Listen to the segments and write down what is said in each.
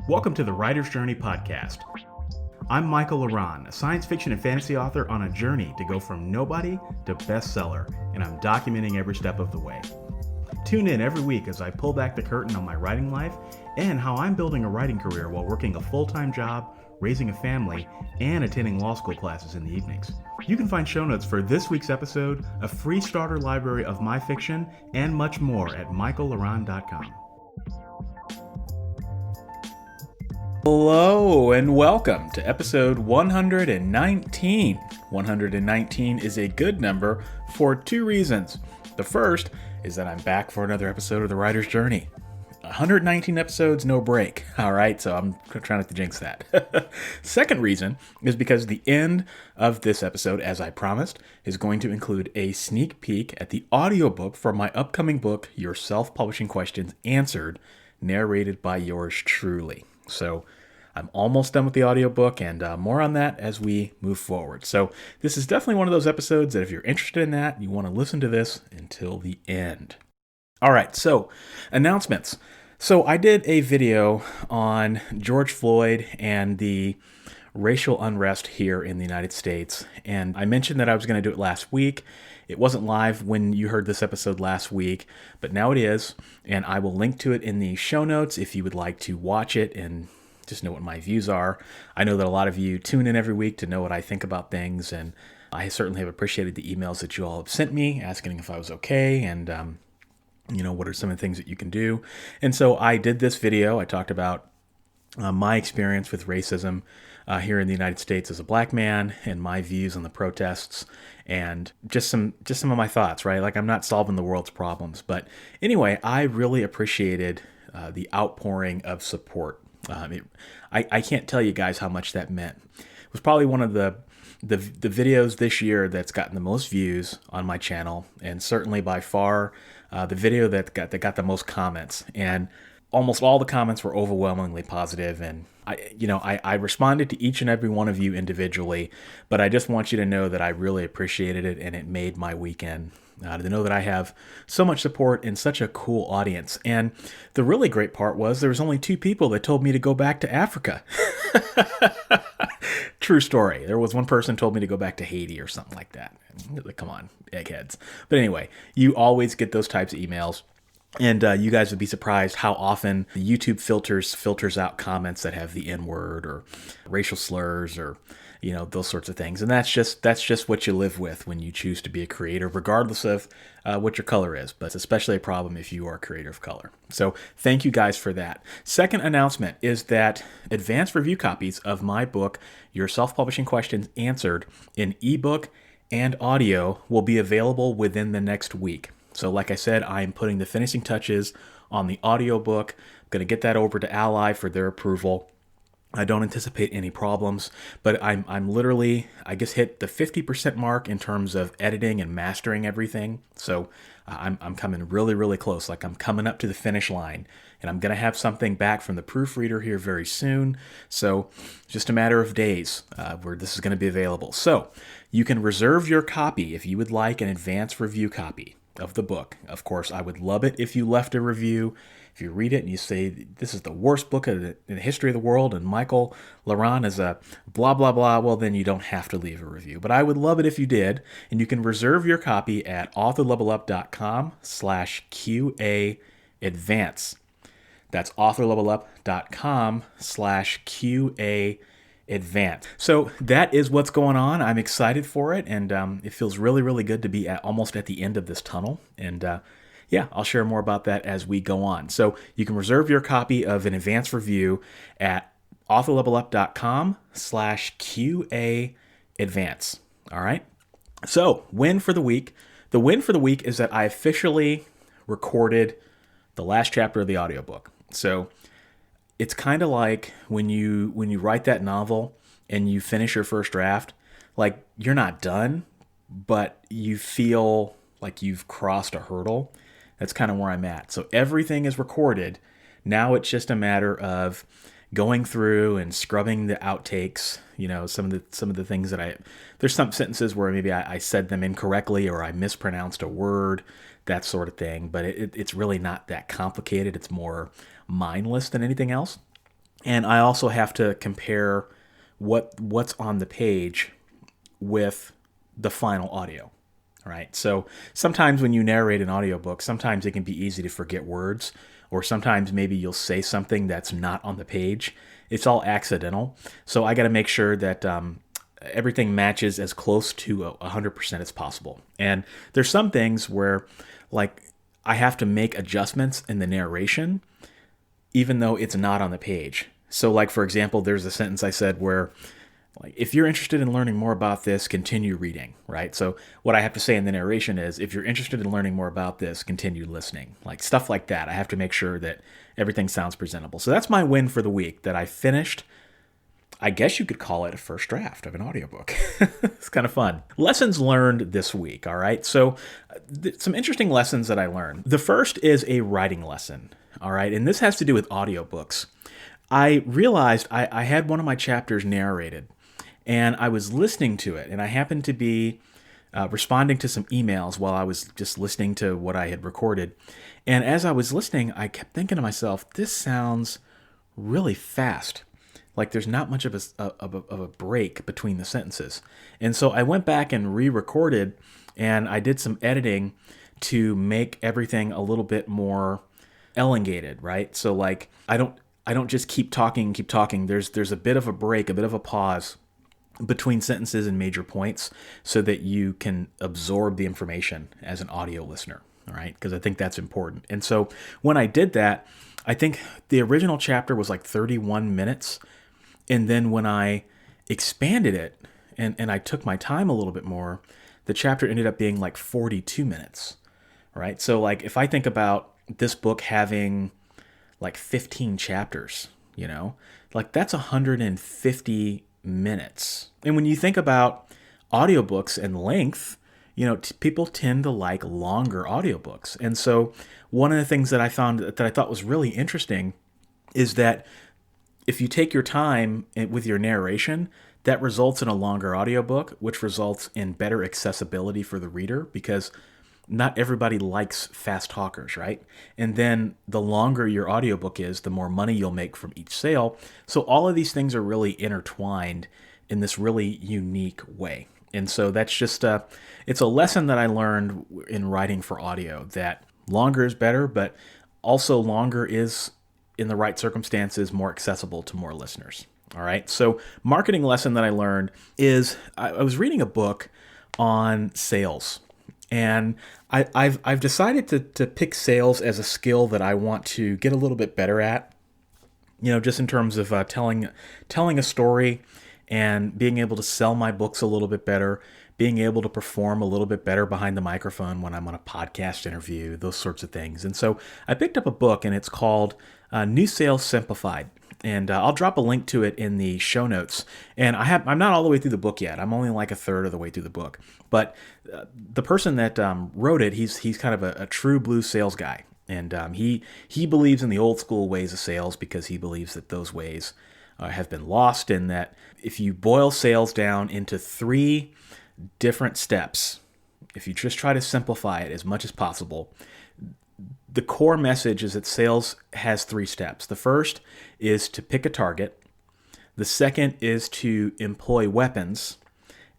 Welcome to the Writer's Journey podcast. I'm Michael Laran, a science fiction and fantasy author on a journey to go from nobody to bestseller, and I'm documenting every step of the way. Tune in every week as I pull back the curtain on my writing life and how I'm building a writing career while working a full-time job, raising a family, and attending law school classes in the evenings. You can find show notes for this week's episode, a free starter library of my fiction, and much more at michaellaran.com. Hello and welcome to episode 119. 119 is a good number for two reasons. The first is that I'm back for another episode of The Writer's Journey. 119 episodes, no break. All right, so I'm trying not to jinx that. Second reason is because the end of this episode, as I promised, is going to include a sneak peek at the audiobook for my upcoming book, Your Self-Publishing Questions Answered, narrated by yours truly. So I'm almost done with the audiobook, and more on that as we move forward. So this is definitely one of those episodes that if you're interested in that, you want to listen to this until the end. All right, so announcements. So I did a video on George Floyd and the racial unrest here in the United States, and I mentioned that I was going to do it last week. It wasn't live when you heard this episode last week, but now it is, and I will link to it in the show notes if you would like to watch it and just know what my views are. I know that a lot of you tune in every week to know what I think about things, and I certainly have appreciated the emails that you all have sent me asking if I was okay and what are some of the things that you can do. And so I did this video. I talked about my experience with racism here in the United States as a black man and my views on the protests and just some of my thoughts, right? Like, I'm not solving the world's problems. But anyway, I really appreciated the outpouring of support. I can't tell you guys how much that meant. It was probably one of the videos this year that's gotten the most views on my channel, and certainly by far the video that got the most comments. And almost all the comments were overwhelmingly positive, and I responded to each and every one of you individually, but I just want you to know that I really appreciated it, and it made my weekend. To know that I have so much support and such a cool audience. And the really great part was there was only 2 people that told me to go back to Africa. True story. There was one person told me to go back to Haiti or something like that. Come on, eggheads. But anyway, you always get those types of emails. And you guys would be surprised how often the YouTube filters out comments that have the N-word or racial slurs or those sorts of things. And that's just what you live with when you choose to be a creator, regardless of what your color is. But it's especially a problem if you are a creator of color. So thank you guys for that. Second announcement is that advanced review copies of my book, Your Self-Publishing Questions Answered, in ebook and audio will be available within the next week. So like I said, I'm putting the finishing touches on the audiobook. I'm going to get that over to Ally for their approval. I don't anticipate any problems, but I'm literally, I guess, hit the 50% mark in terms of editing and mastering everything. So I'm coming really, really close. Like, I'm coming up to the finish line, and I'm going to have something back from the proofreader here very soon. So just a matter of days where this is going to be available. So you can reserve your copy if you would like an advanced review copy of the book. Of course, I would love it if you left a review. If you read it and you say, this is the worst book in the history of the world and Michael Laran is a blah, blah, blah, well, then you don't have to leave a review. But I would love it if you did. And you can reserve your copy at authorlevelup.com/QA advance. That's authorlevelup.com/QA advance. So that is what's going on. I'm excited for it. And it feels really, really good to be almost at the end of this tunnel. And I'll share more about that as we go on. So you can reserve your copy of an advanced review at authorlevelup.com/QA advance. All right. So win for the week. The win for the week is that I officially recorded the last chapter of the audiobook. So it's kind of like when you write that novel and you finish your first draft, like, you're not done, but you feel like you've crossed a hurdle. That's kind of where I'm at. So everything is recorded. Now it's just a matter of going through and scrubbing the outtakes. Some of the things that there's some sentences where maybe I said them incorrectly or I mispronounced a word, that sort of thing. But it's really not that complicated. It's more mindless than anything else. And I also have to compare what's on the page with the final audio. Right? So sometimes when you narrate an audiobook, sometimes it can be easy to forget words, or sometimes maybe you'll say something that's not on the page. It's all accidental. So I got to make sure that everything matches as close to 100% as possible. And there's some things where, like, I have to make adjustments in the narration, even though it's not on the page. So, like, for example, there's a sentence I said where, like, if you're interested in learning more about this, continue reading, right? So what I have to say in the narration is, if you're interested in learning more about this, continue listening. Like, stuff like that. I have to make sure that everything sounds presentable. So that's my win for the week, that I finished, I guess you could call it a first draft of an audiobook. It's kind of fun. Lessons learned this week, all right? So some interesting lessons that I learned. The first is a writing lesson, all right? And this has to do with audiobooks. I realized I had one of my chapters narrated, and I was listening to it, and I happened to be responding to some emails while I was just listening to what I had recorded. And as I was listening, I kept thinking to myself, this sounds really fast. Like there's not much of a break between the sentences. And so I went back and re-recorded, and I did some editing to make everything a little bit more elongated, right? So like I don't just keep talking. There's a bit of a break, a bit of a pause between sentences and major points so that you can absorb the information as an audio listener, all right? Because I think that's important. And so when I did that, I think the original chapter was like 31 minutes. And then when I expanded it and I took my time a little bit more, the chapter ended up being like 42 minutes, right? So like if I think about this book having like 15 chapters, like that's 150 minutes. And when you think about audiobooks and length, people tend to like longer audiobooks. And so one of the things that I found that I thought was really interesting is that if you take your time with your narration, that results in a longer audiobook, which results in better accessibility for the reader, because not everybody likes fast talkers, right? And then the longer your audiobook is, the more money you'll make from each sale. So all of these things are really intertwined in this really unique way. And so that's just it's a lesson that I learned in writing for audio, that longer is better, but also longer is, in the right circumstances, more accessible to more listeners. All right. So marketing lesson that I learned is I was reading a book on sales, and I've decided to pick sales as a skill that I want to get a little bit better at. Just in terms of telling a story and being able to sell my books a little bit better, being able to perform a little bit better behind the microphone when I'm on a podcast interview, those sorts of things. And so I picked up a book, and it's called New Sales Simplified. And I'll drop a link to it in the show notes. And I'm not all the way through the book yet. I'm only like a third of the way through the book. But the person that wrote it, he's kind of a true blue sales guy. And he believes in the old school ways of sales because he believes that those ways have been lost, and that if you boil sales down into 3 different steps, if you just try to simplify it as much as possible, the core message is that sales has 3 steps. The first is to pick a target. The second is to employ weapons.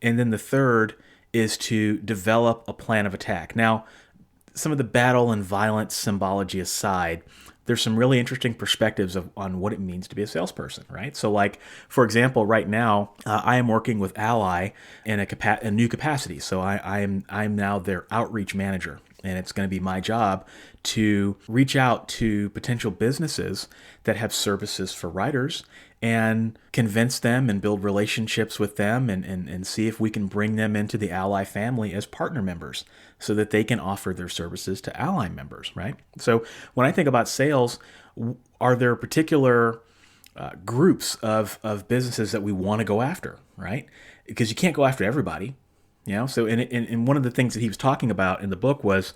And then the third is to develop a plan of attack. Now, some of the battle and violence symbology aside, there's some really interesting perspectives on what it means to be a salesperson, right? So like, for example, right now, I am working with Ally in a new capacity. So I'm now their outreach manager, and it's going to be my job to reach out to potential businesses that have services for writers and convince them and build relationships with them and see if we can bring them into the Ally family as partner members so that they can offer their services to Ally members, right? So when I think about sales, are there particular groups of businesses that we want to go after, right? Because you can't go after everybody, So and one of the things that he was talking about in the book was,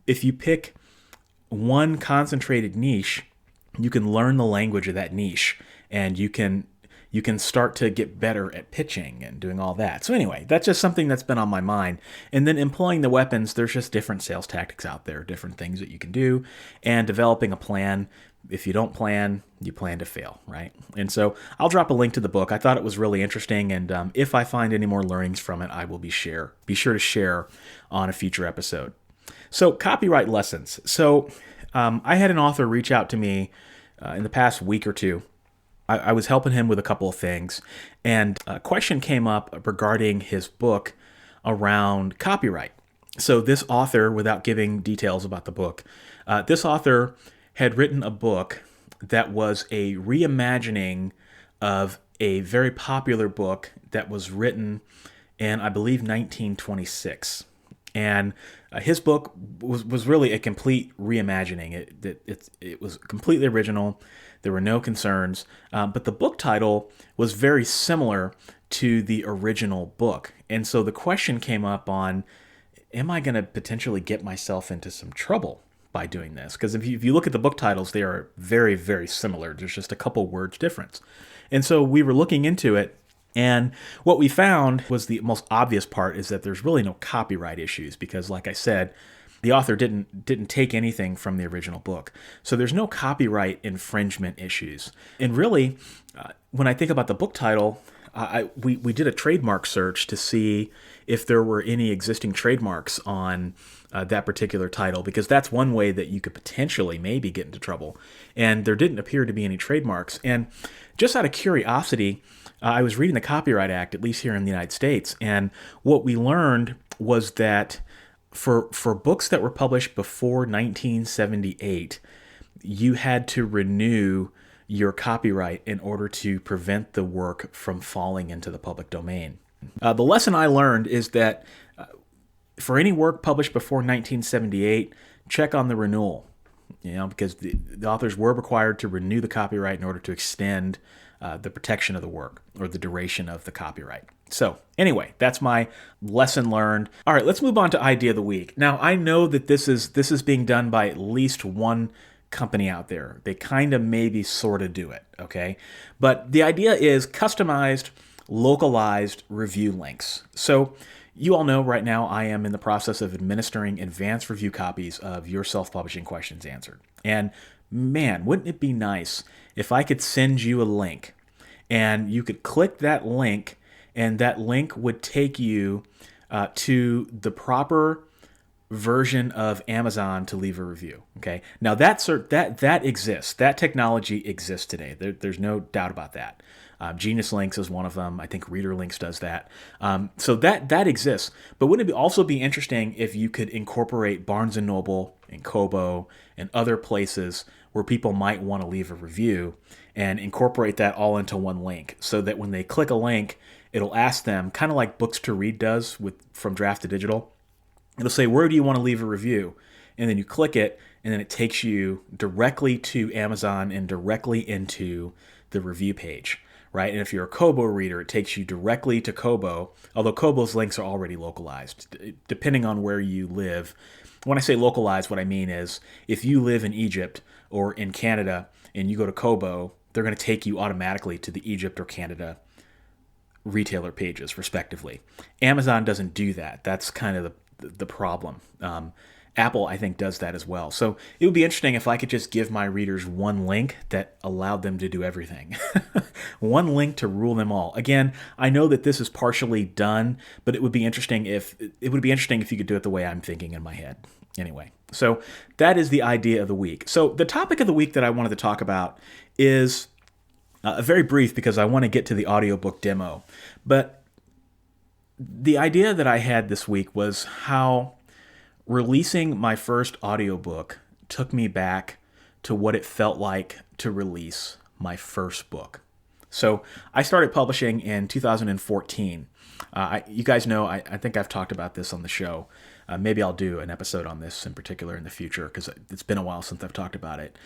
if you pick one concentrated niche, you can learn the language of that niche, and you can start to get better at pitching and doing all that. So anyway, that's just something that's been on my mind. And then employing the weapons, there's just different sales tactics out there, different things that you can do, and developing a plan if you don't plan, you plan to fail, right? And so I'll drop a link to the book. I thought it was really interesting, and if I find any more learnings from it, I will be sure to share on a future episode. So copyright lessons. So I had an author reach out to me in the past week or two. I was helping him with a couple of things, and a question came up regarding his book around copyright. So this author, without giving details about the book, this author had written a book that was a reimagining of a very popular book that was written in, I believe, 1926. And his book was really a complete reimagining. It was completely original. There were no concerns. But the book title was very similar to the original book. And so the question came up on, am I going to potentially get myself into some trouble by doing this? Because if you look at the book titles, they are very, very similar. There's just a couple words difference. And so we were looking into it, and what we found was the most obvious part is that there's really no copyright issues because, like I said, the author didn't take anything from the original book. So there's no copyright infringement issues. And really, when I think about the book title, we did a trademark search to see if there were any existing trademarks on that particular title, because that's one way that you could potentially maybe get into trouble. And there didn't appear to be any trademarks. And just out of curiosity, I was reading the Copyright Act, at least here in the United States, and what we learned was that for books that were published before 1978, you had to renew your copyright in order to prevent the work from falling into the public domain. The lesson I learned is that for any work published before 1978, check on the renewal, because the authors were required to renew the copyright in order to extend the protection of the work or the duration of the copyright. So anyway, that's my lesson learned. All right, let's move on to Idea of the Week. Now, I know that this is being done by at least one company out there. They kind of maybe sort of do it, okay? But the idea is customized, localized review links. So you all know right now I am in the process of administering advanced review copies of Your Self-Publishing Questions Answered. And man, wouldn't it be nice if I could send you a link and you could click that link and that link would take you to the proper version of Amazon to leave a review. Okay. Now that exists. That technology exists today. There's no doubt about that. Genius Links is one of them. I think Reader Links does that. So that exists. But wouldn't it also be interesting if you could incorporate Barnes & Noble and Kobo and other places where people might want to leave a review and incorporate that all into one link so that when they click a link, it'll ask them, kind of like Books to Read does from Draft to Digital. It'll say, where do you want to leave a review? And then you click it, and then it takes you directly to Amazon and directly into the review page, right? And if you're a Kobo reader, it takes you directly to Kobo, although Kobo's links are already localized, depending on where you live. When I say localized, what I mean is if you live in Egypt or in Canada and you go to Kobo, they're going to take you automatically to the Egypt or Canada retailer pages, respectively. Amazon doesn't do that. That's kind of the problem. Apple, I think, does that as well. So it would be interesting if I could just give my readers one link that allowed them to do everything. One link to rule them all. Again, I know that this is partially done, but it would be interesting if you could do it the way I'm thinking in my head. Anyway, so that is the idea of the week. So the topic of the week that I wanted to talk about is very brief because I want to get to the audiobook demo. But the idea that I had this week was how releasing my first audiobook took me back to what it felt like to release my first book. So I started publishing in 2014. You guys know, I think I've talked about this on the show. Maybe I'll do an episode on this in particular in the future because it's been a while since I've talked about it.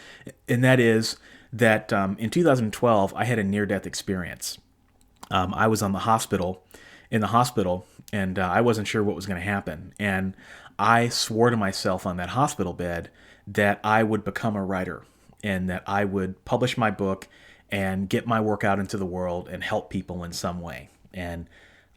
And that is that in 2012, I had a near-death experience. I was in the hospital, and I wasn't sure what was going to happen. And I swore to myself on that hospital bed that I would become a writer and that I would publish my book and get my work out into the world and help people in some way. And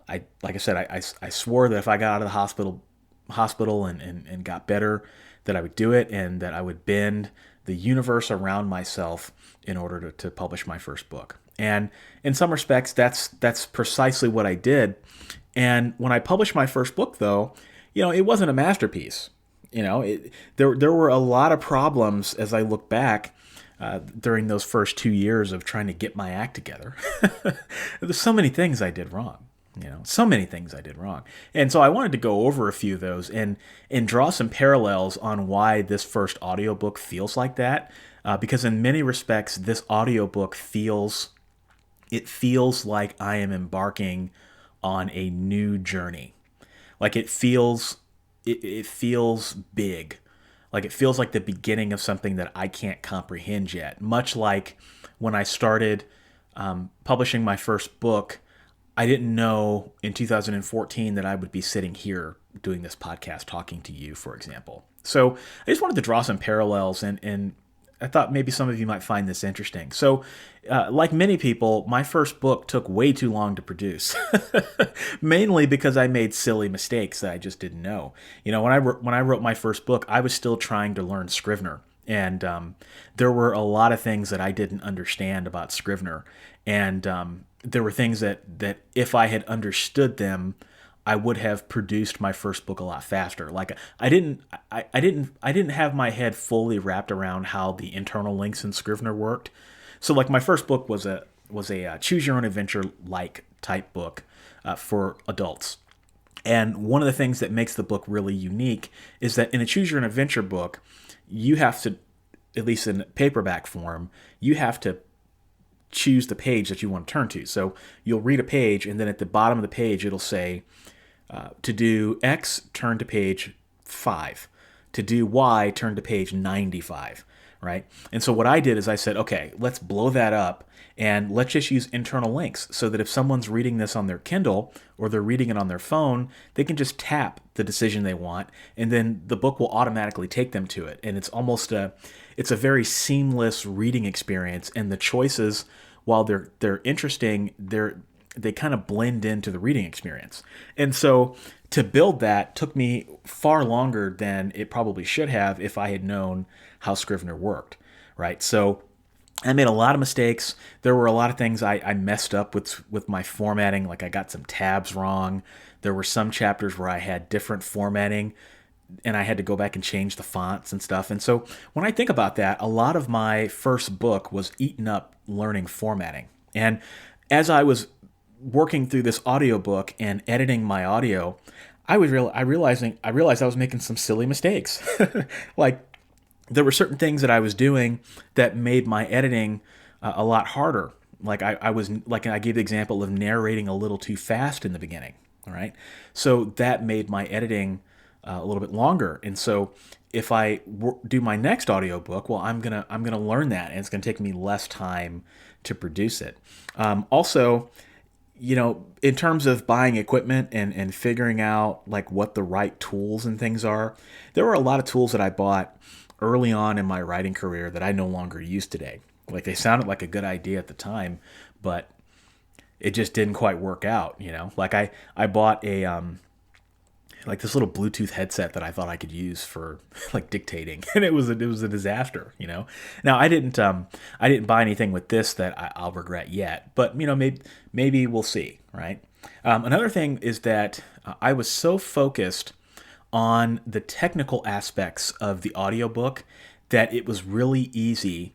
like I said, I swore that if I got out of the hospital and got better, that I would do it and that I would bend the universe around myself in order to publish my first book. And in some respects, that's precisely what I did. And when I published my first book, though, it wasn't a masterpiece. There were a lot of problems as I look back during those first 2 years of trying to get my act together. There's so many things I did wrong. So many things I did wrong. And so I wanted to go over a few of those and draw some parallels on why this first audiobook feels like that. Because in many respects, this audiobook feels like I am embarking on a new journey. Like it feels big. Like it feels like the beginning of something that I can't comprehend yet. Much like when I started publishing my first book, I didn't know in 2014 that I would be sitting here doing this podcast talking to you, for example. So I just wanted to draw some parallels, and I thought maybe some of you might find this interesting. So like many people, my first book took way too long to produce, mainly because I made silly mistakes that I just didn't know. When I wrote my first book, I was still trying to learn Scrivener. And there were a lot of things that I didn't understand about Scrivener. And there were things that if I had understood them, I would have produced my first book a lot faster. Like I didn't have my head fully wrapped around how the internal links in Scrivener worked. So like my first book was a choose your own adventure like type book for adults. And one of the things that makes the book really unique is that in a choose your own adventure book, you have to, at least in paperback form, you have to choose the page that you want to turn to. So you'll read a page, and then at the bottom of the page, it'll say, to do X, turn to page 5. To do Y, turn to page 95, right? And so what I did is I said, okay, let's blow that up, and let's just use internal links so that if someone's reading this on their Kindle or they're reading it on their phone, they can just tap the decision they want, and then the book will automatically take them to it. And it's almost it's a very seamless reading experience, and the choices, while they're interesting, they kind of blend into the reading experience. And so to build that took me far longer than it probably should have if I had known how Scrivener worked, right? So I made a lot of mistakes. There were a lot of things I messed up with my formatting. Like I got some tabs wrong. There were some chapters where I had different formatting, and I had to go back and change the fonts and stuff. And so when I think about that, a lot of my first book was eaten up learning formatting. And as I was working through this audiobook and editing my audio, I realized I was making some silly mistakes. Like there were certain things that I was doing that made my editing a lot harder. Like I gave the example of narrating a little too fast in the beginning. All right. So that made my editing a little bit longer. And so if I do my next audiobook, well, I'm going to learn that, and it's going to take me less time to produce it. Also, in terms of buying equipment and figuring out like what the right tools and things are, there were a lot of tools that I bought early on in my writing career that I no longer use today. Like they sounded like a good idea at the time, but it just didn't quite work out, Like I bought a like this little Bluetooth headset that I thought I could use for like dictating, and it was a disaster, Now I didn't buy anything with this that I'll regret yet, but maybe we'll see, right? Another thing is that I was so focused on the technical aspects of the audiobook that it was really easy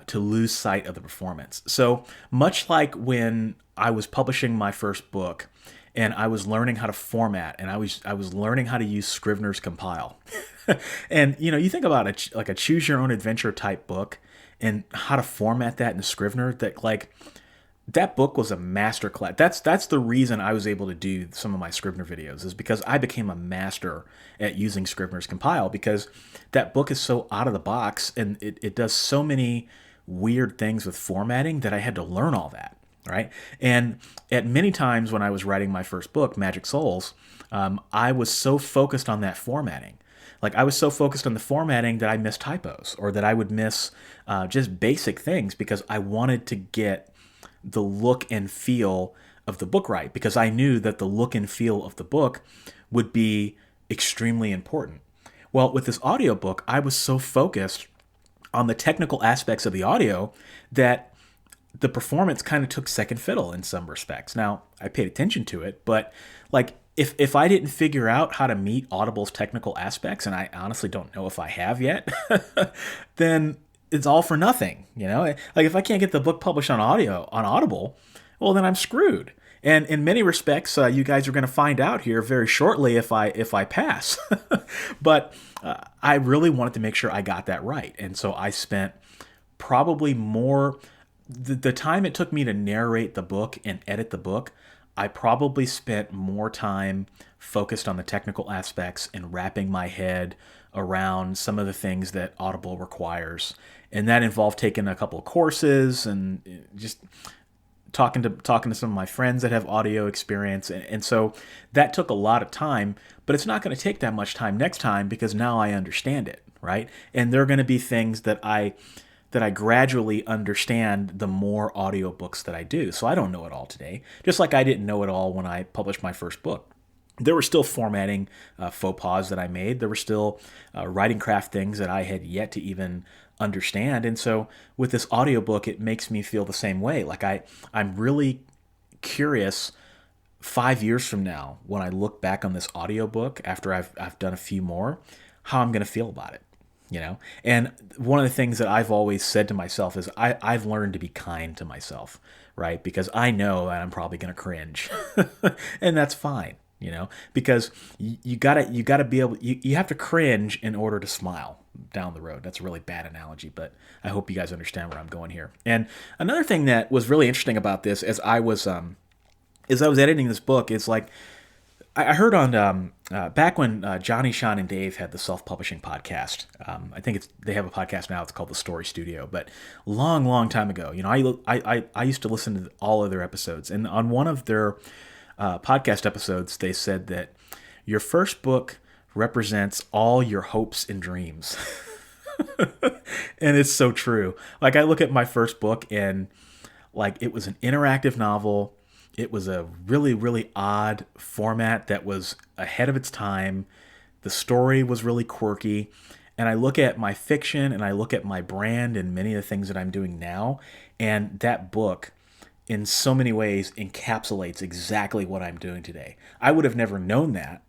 to lose sight of the performance. So much like when I was publishing my first book, and I was learning how to format, and I was learning how to use Scrivener's compile. And you think about a choose your own adventure type book and how to format that in Scrivener. That book was a masterclass. That's the reason I was able to do some of my Scrivener videos, is because I became a master at using Scrivener's compile, because that book is so out of the box, and it does so many weird things with formatting that I had to learn all that. Right. And at many times when I was writing my first book, Magic Souls, I was so focused on that formatting. Like I was so focused on the formatting that I missed typos, or that I would miss just basic things, because I wanted to get the look and feel of the book right, because I knew that the look and feel of the book would be extremely important. Well, with this audiobook, I was so focused on the technical aspects of the audio that the performance kind of took second fiddle in some respects. Now, I paid attention to it, but like if I didn't figure out how to meet Audible's technical aspects, and I honestly don't know if I have yet, then it's all for nothing, you know? Like if I can't get the book published on Audible, well then I'm screwed. And in many respects, you guys are going to find out here very shortly if I pass. But I really wanted to make sure I got that right, and so I spent probably more the time it took me to narrate the book and edit the book. I probably spent more time focused on the technical aspects and wrapping my head around some of the things that Audible requires, and that involved taking a couple of courses and just talking to some of my friends that have audio experience, and so that took a lot of time. But it's not going to take that much time next time because now I understand it, right? And there are going to be things that I gradually understand the more audiobooks that I do. So I don't know it all today, just like I didn't know it all when I published my first book. There were still formatting faux pas that I made. There were still writing craft things that I had yet to even understand. And so with this audiobook, it makes me feel the same way. Like I'm really curious 5 years from now, when I look back on this audiobook after I've done a few more, how I'm going to feel about it. You know, and one of the things that I've always said to myself is I've learned to be kind to myself, right? Because I know that I'm probably going to cringe, and that's fine, you know, because you gotta be able, you have to cringe in order to smile down the road. That's a really bad analogy, but I hope you guys understand where I'm going here. And another thing that was really interesting about this as I was editing this book is like, I heard on back when Johnny, Sean, and Dave had the self-publishing podcast. I think they have a podcast now. It's called The Story Studio. But long time ago, you know, I used to listen to all of their episodes, and on one of their podcast episodes, they said that your first book represents all your hopes and dreams, and it's so true. Like I look at my first book, and like it was an interactive novel. It was a really, really odd format that was ahead of its time. The story was really quirky. And I look at my fiction and I look at my brand and many of the things that I'm doing now. And that book, in so many ways, encapsulates exactly what I'm doing today. I would have never known that.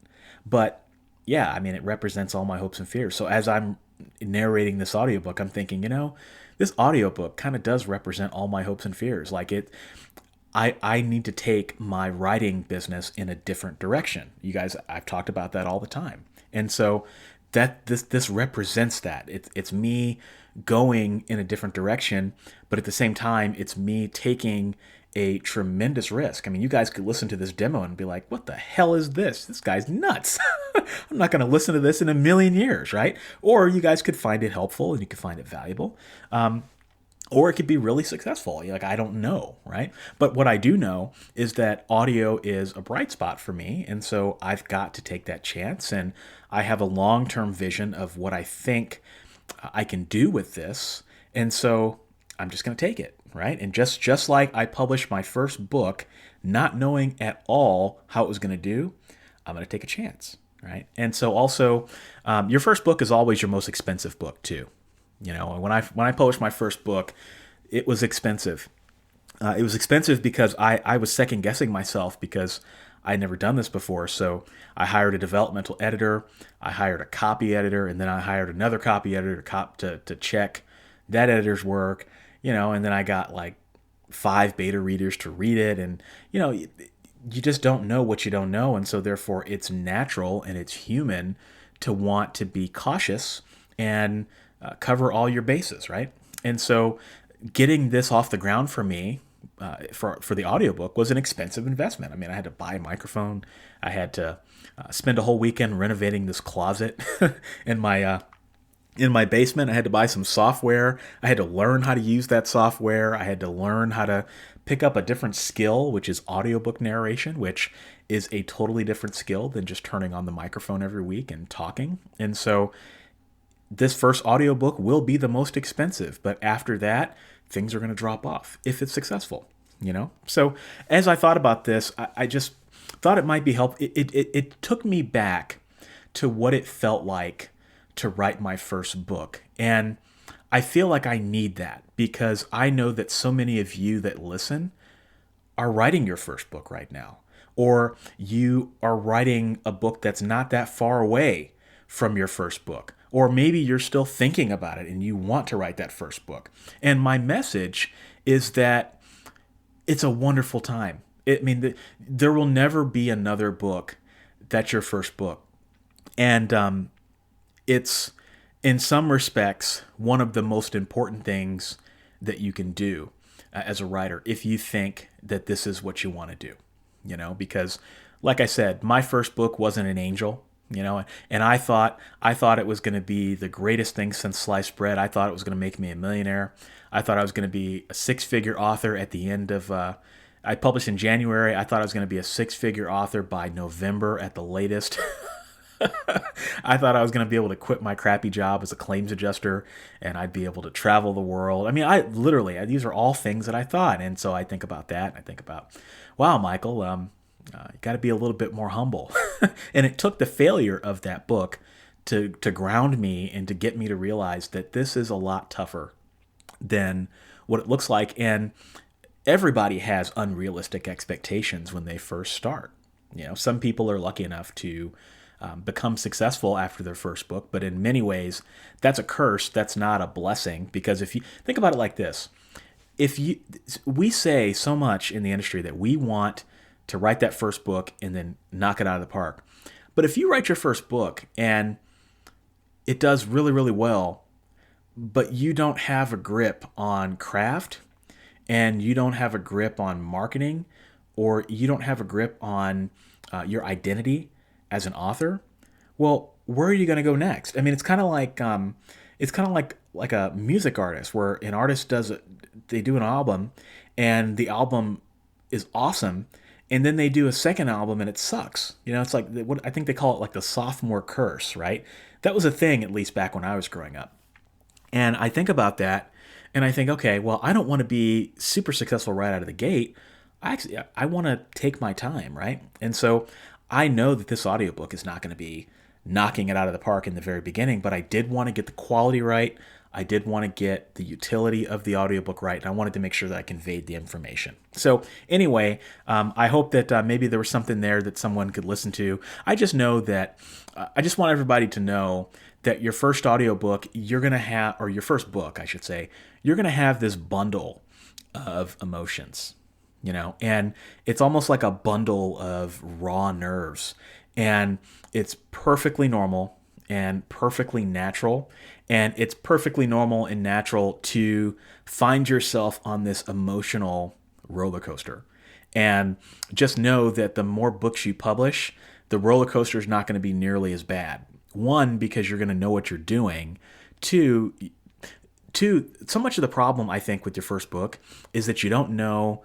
But yeah, I mean, it represents all my hopes and fears. So as I'm narrating this audiobook, I'm thinking, you know, this audiobook kind of does represent all my hopes and fears. Like I need to take my writing business in a different direction. You guys, I've talked about that all the time. And so this represents that. It's me going in a different direction, but at the same time, it's me taking a tremendous risk. I mean, you guys could listen to this demo and be like, what the hell is this? This guy's nuts. I'm not going to listen to this in a million years, right? Or you guys could find it helpful and you could find it valuable. Or it could be really successful. Like, I don't know, right? But what I do know is that audio is a bright spot for me. And so I've got to take that chance. And I have a long-term vision of what I think I can do with this. And so I'm just going to take it, right? And just like I published my first book, not knowing at all how it was going to do, I'm going to take a chance, right? And so also, your first book is always your most expensive book too. You know, when I published my first book, it was expensive. It was expensive because I was second guessing myself because I'd never done this before. So I hired a developmental editor, I hired a copy editor, and then I hired another copy editor to check that editor's work. You know, and then I got like 5 beta readers to read it, and you know, you just don't know what you don't know, and so therefore it's natural and it's human to want to be cautious and cover all your bases, right? And so getting this off the ground for me, for the audiobook, was an expensive investment. I mean, I had to buy a microphone. I had to spend a whole weekend renovating this closet in my basement. I had to buy some software. I had to learn how to use that software. I had to learn how to pick up a different skill, which is audiobook narration, which is a totally different skill than just turning on the microphone every week and talking. And so this first audiobook will be the most expensive, but after that, things are going to drop off if it's successful, you know? So as I thought about this, I just thought it might be helpful. It took me back to what it felt like to write my first book. And I feel like I need that because I know that so many of you that listen are writing your first book right now, or you are writing a book that's not that far away from your first book, or maybe you're still thinking about it and you want to write that first book. And my message is that it's a wonderful time. There will never be another book that's your first book. And it's, in some respects, one of the most important things that you can do as a writer if you think that this is what you want to do. Because like I said, my first book wasn't an angel, and I thought it was going to be the greatest thing since sliced bread. I thought it was going to make me a millionaire. I thought I was going to be a six-figure author at the end of I published in January. I thought I was going to be a six-figure author by November at the latest. I thought I was going to be able to quit my crappy job as a claims adjuster and I'd be able to travel the world. These are all things that I thought. And so I think about that. And I think about, wow, Michael, you got to be a little bit more humble. And it took the failure of that book to ground me and to get me to realize that this is a lot tougher than what it looks like. And everybody has unrealistic expectations when they first start. Some people are lucky enough to become successful after their first book, but in many ways, that's a curse. That's not a blessing, because if you think about it like this, we say so much in the industry that we want to write that first book and then knock it out of the park. But if you write your first book and it does really, really well, but you don't have a grip on craft and you don't have a grip on marketing, or you don't have a grip on your identity as an author, well, where are you going to go next? It's kind of like a music artist, where an artist they do an album, and the album is awesome, and then they do a second album and it sucks. It's like what I think they call it, like the sophomore curse, right? That was a thing, at least back when I was growing up. And I think about that, and I think, okay, well, I don't want to be super successful right out of the gate. I want to take my time, right? And so I know that this audiobook is not going to be knocking it out of the park in the very beginning, but I did want to get the quality right. I did want to get the utility of the audiobook right, and I wanted to make sure that I conveyed the information. So anyway, I hope that maybe there was something there that someone could listen to. I just know that I just want everybody to know that your first audiobook, you're going to have, or your first book, I should say, you're going to have this bundle of emotions. And it's almost like a bundle of raw nerves, and it's perfectly normal and perfectly natural. And it's perfectly normal and natural to find yourself on this emotional roller coaster. And just know that the more books you publish, the roller coaster is not going to be nearly as bad. One, because you're going to know what you're doing. Two, so much of the problem, I think, with your first book is that you don't know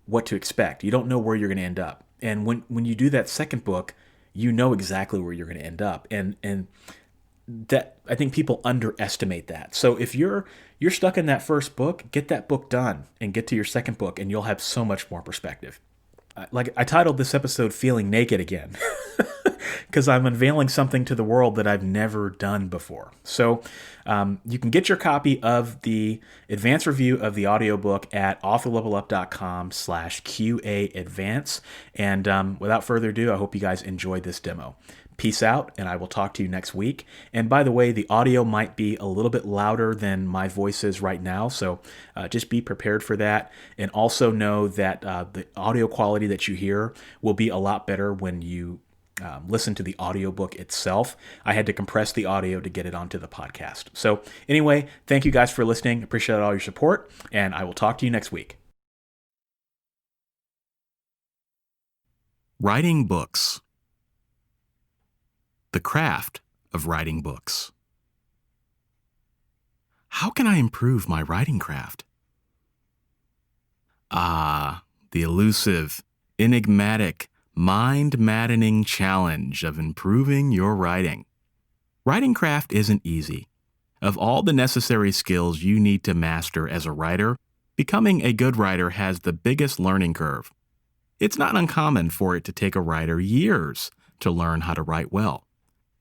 what to expect. You don't know where you're going to end up. And when you do that second book, you know exactly where you're going to end up. And that, I think people underestimate that. So if you're stuck in that first book, get that book done and get to your second book, and you'll have so much more perspective. Like I titled this episode Feeling Naked Again, because I'm unveiling something to the world that I've never done before. So you can get your copy of the advanced review of the audiobook at authorlevelup.com/QA-advance. And without further ado, I hope you guys enjoyed this demo. Peace out, and I will talk to you next week. And by the way, the audio might be a little bit louder than my voice is right now, so just be prepared for that. And also know that the audio quality that you hear will be a lot better when you listen to the audiobook itself. I had to compress the audio to get it onto the podcast. So anyway, thank you guys for listening. Appreciate all your support, and I will talk to you next week. Writing books. The craft of writing books. How can I improve my writing craft? The elusive, enigmatic, mind-maddening challenge of improving your writing. Writing craft isn't easy. Of all the necessary skills you need to master as a writer, becoming a good writer has the biggest learning curve. It's not uncommon for it to take a writer years to learn how to write well.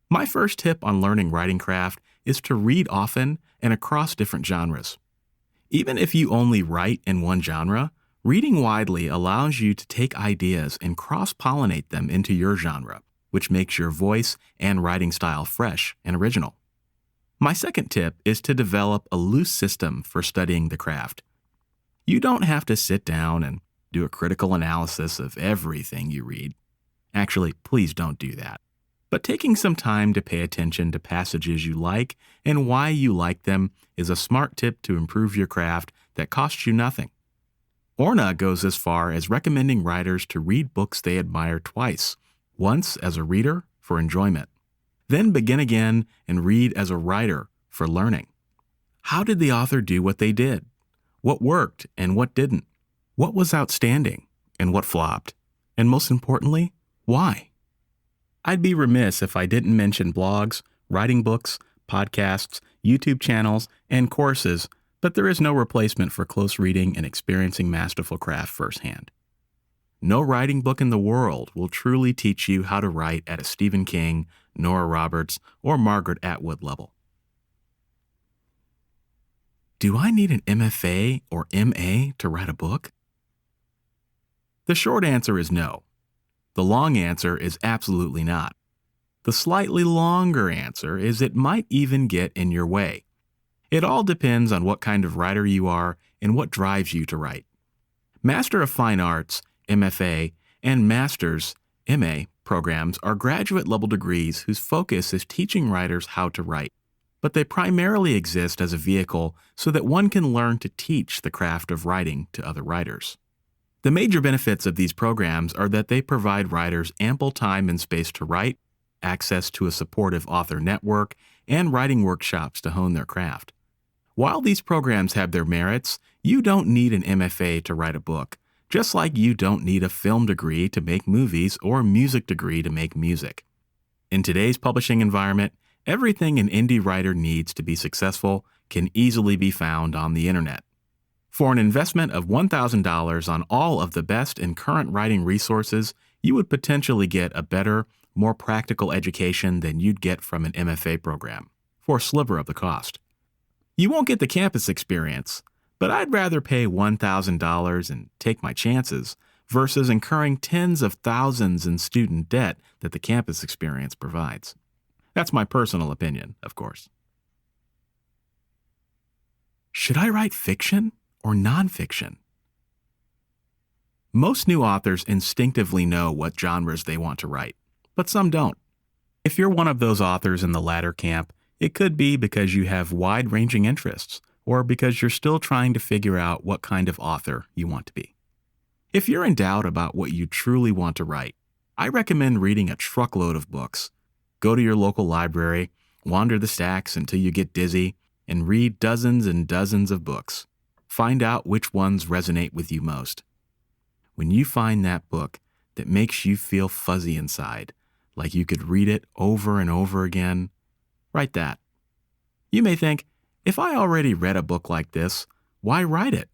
My first tip on learning writing craft is to read often and across different genres. Even if you only write in one genre, reading widely allows you to take ideas and cross-pollinate them into your genre, which makes your voice and writing style fresh and original. My second tip is to develop a loose system for studying the craft. You don't have to sit down and do a critical analysis of everything you read. Actually, please don't do that. But taking some time to pay attention to passages you like and why you like them is a smart tip to improve your craft that costs you nothing. Orna goes as far as recommending writers to read books they admire twice, once as a reader for enjoyment, then begin again and read as a writer for learning. How did the author do what they did? What worked and what didn't? What was outstanding and what flopped? And most importantly, why? I'd be remiss if I didn't mention blogs, writing books, podcasts, YouTube channels, and courses, but there is no replacement for close reading and experiencing masterful craft firsthand. No writing book in the world will truly teach you how to write at a Stephen King, Nora Roberts, or Margaret Atwood level. Do I need an MFA or MA to write a book? The short answer is no. The long answer is absolutely not. The slightly longer answer is it might even get in your way. It all depends on what kind of writer you are and what drives you to write. Master of Fine Arts, MFA, and Master's, MA, programs are graduate-level degrees whose focus is teaching writers how to write, but they primarily exist as a vehicle so that one can learn to teach the craft of writing to other writers. The major benefits of these programs are that they provide writers ample time and space to write, access to a supportive author network, and writing workshops to hone their craft. While these programs have their merits, you don't need an MFA to write a book, just like you don't need a film degree to make movies or a music degree to make music. In today's publishing environment, everything an indie writer needs to be successful can easily be found on the internet. For an investment of $1,000 on all of the best and current writing resources, you would potentially get a better, more practical education than you'd get from an MFA program, for a sliver of the cost. You won't get the campus experience, but I'd rather pay $1,000 and take my chances versus incurring tens of thousands in student debt that the campus experience provides. That's my personal opinion, of course. Should I write fiction or nonfiction? Most new authors instinctively know what genres they want to write, but some don't. If you're one of those authors in the latter camp, it could be because you have wide-ranging interests, or because you're still trying to figure out what kind of author you want to be. If you're in doubt about what you truly want to write, I recommend reading a truckload of books. Go to your local library, wander the stacks until you get dizzy, and read dozens and dozens of books. Find out which ones resonate with you most. When you find that book that makes you feel fuzzy inside, like you could read it over and over again, write that. You may think, if I already read a book like this, why write it?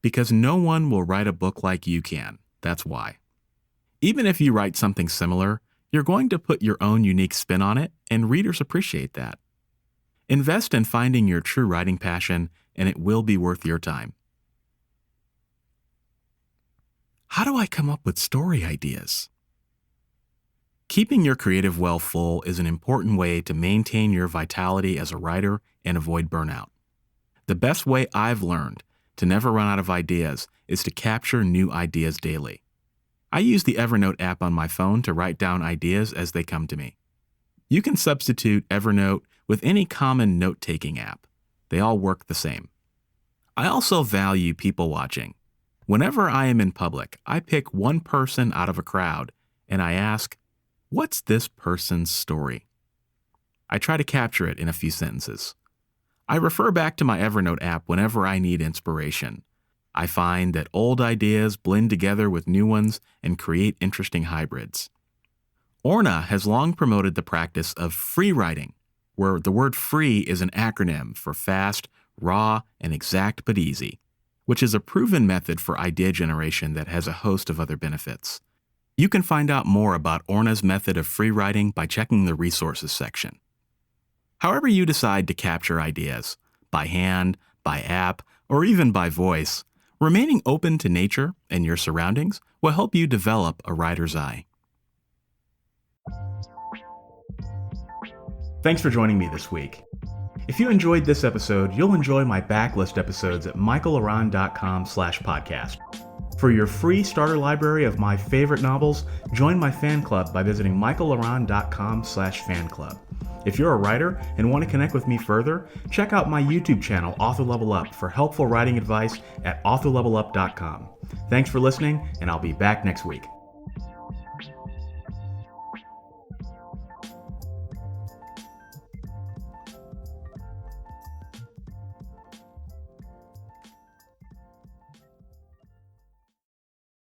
Because no one will write a book like you can. That's why. Even if you write something similar, you're going to put your own unique spin on it, and readers appreciate that. Invest in finding your true writing passion, and it will be worth your time. How do I come up with story ideas? Keeping your creative well full is an important way to maintain your vitality as a writer and avoid burnout. The best way I've learned to never run out of ideas is to capture new ideas daily. I use the Evernote app on my phone to write down ideas as they come to me. You can substitute Evernote with any common note-taking app. They all work the same. I also value people watching. Whenever I am in public, I pick one person out of a crowd and I ask, what's this person's story? I try to capture it in a few sentences. I refer back to my Evernote app whenever I need inspiration. I find that old ideas blend together with new ones and create interesting hybrids. Orna has long promoted the practice of free writing, where the word free is an acronym for fast, raw, and exact but easy, which is a proven method for idea generation that has a host of other benefits. You can find out more about Orna's method of free writing by checking the resources section. However you decide to capture ideas, by hand, by app, or even by voice, remaining open to nature and your surroundings will help you develop a writer's eye. Thanks for joining me this week. If you enjoyed this episode, you'll enjoy my backlist episodes at michaelaran.com/podcast. For your free starter library of my favorite novels, join my fan club by visiting michaelaran.com/fanclub. If you're a writer and want to connect with me further, check out my YouTube channel, Author Level Up, for helpful writing advice at authorlevelup.com. Thanks for listening, and I'll be back next week.